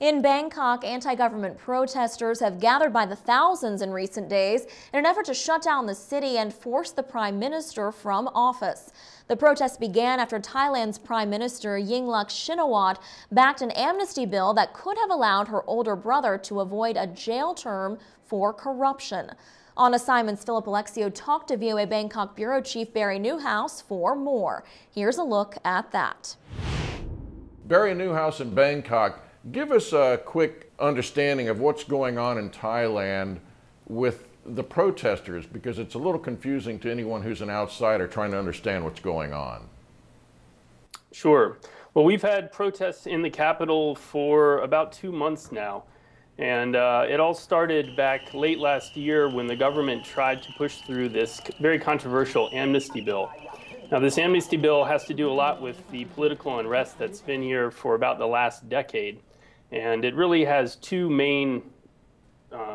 In Bangkok, anti-government protesters have gathered by the thousands in recent days in an effort to shut down the city and force the Prime Minister from office. The protests began after Thailand's Prime Minister Yingluck Shinawatra backed an amnesty bill that could have allowed her older brother to avoid a jail term for corruption. On assignment's Philip Alexiou talked to VOA Bangkok Bureau Chief Barry Newhouse for more. Here's a look at that. Barry Newhouse in Bangkok. Give us a quick understanding of what's going on in Thailand with the protesters, because it's a little confusing to anyone who's an outsider trying to understand what's going on. Sure. Well, we've had protests in the capital for about 2 months now. And it all started back late last year when the government tried to push through this very controversial amnesty bill. Now, this amnesty bill has to do a lot with the political unrest that's been here for about the last decade. And it really has two main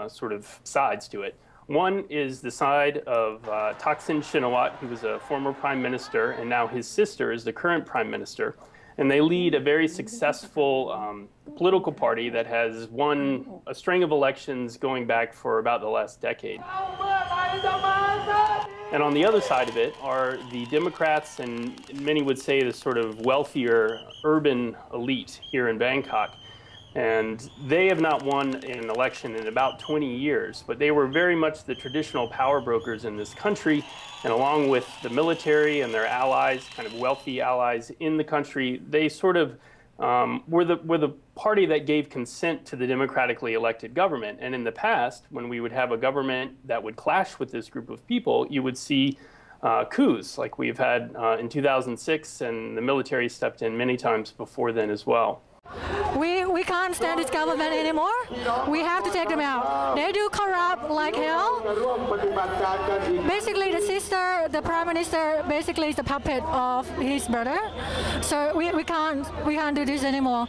sort of sides to it. One is the side of Thaksin Shinawatra, who was a former prime minister, and now his sister is the current prime minister. And they lead a very successful political party that has won a string of elections going back for about the last decade. And on the other side of it are the Democrats, and many would say the sort of wealthier urban elite here in Bangkok. And they have not won an election in about 20 years, but they were very much the traditional power brokers in this country. And along with the military and their allies, kind of wealthy allies in the country, they sort of were the party that gave consent to the democratically elected government. And in the past, when we would have a government that would clash with this group of people, you would see coups like we've had in 2006, and the military stepped in many times before then as well. We can't stand this government anymore. We have to take them out. They do corrupt like hell. Basically, the sister, the prime minister, basically is the puppet of his brother. So we can't do this anymore.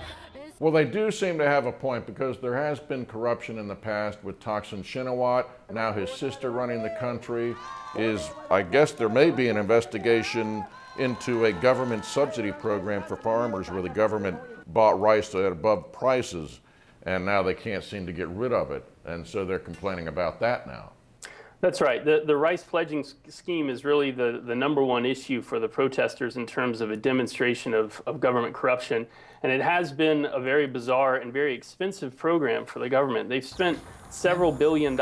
Well, they do seem to have a point, because there has been corruption in the past with Thaksin Shinawatra. Now his sister running the country is, I guess there may be an investigation into a government subsidy program for farmers where the government bought rice at above prices, and now they can't seem to get rid of it. And so they're complaining about that now. That's right. The rice pledging scheme is really the #1 issue for the protesters in terms of a demonstration of government corruption. And it has been a very bizarre and very expensive program for the government. They've spent several $billions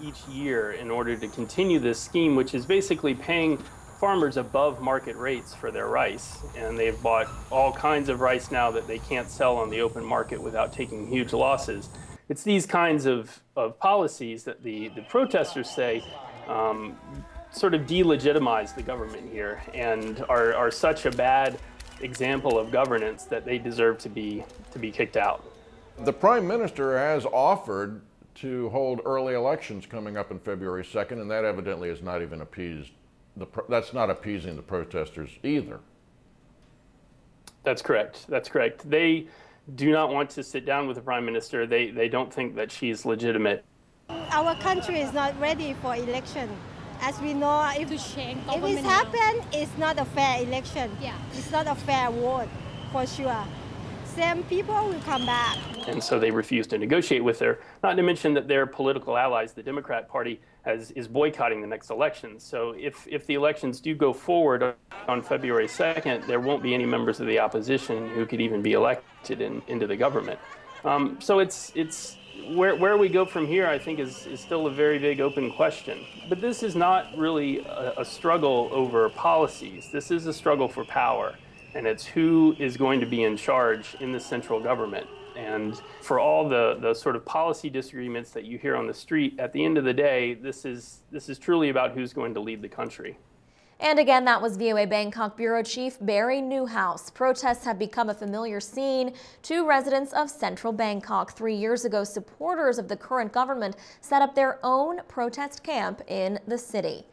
each year in order to continue this scheme, which is basically paying farmers above market rates for their rice. And they've bought all kinds of rice now that they can't sell on the open market without taking huge losses. It's these kinds of policies that the protesters say sort of delegitimize the government here and are such a bad example of governance that they deserve to be kicked out. The Prime Minister has offered to hold early elections coming up on February 2nd, and that evidently is not even appeased. That's not appeasing the protesters either. That's correct. That's correct. They do not want to sit down with the Prime Minister. They don't think that she's legitimate. Our country is not ready for election. As we know, if it happens, it's not a fair election. Yeah. It's not a fair vote, for sure. Same people will come back. And so they refuse to negotiate with her, not to mention that their political allies, the Democrat Party, is boycotting the next elections. So if the elections do go forward on February 2nd, there won't be any members of the opposition who could even be elected into the government. So it's where we go from here, I think, is still a very big open question. But this is not really a struggle over policies. This is a struggle for power. And it's who is going to be in charge in the central government. And for all the sort of policy disagreements that you hear on the street, at the end of the day, this is truly about who's going to lead the country. And again, that was VOA Bangkok Bureau Chief Barry Newhouse. Protests have become a familiar scene to residents of central Bangkok. 3 years ago, supporters of the current government set up their own protest camp in the city.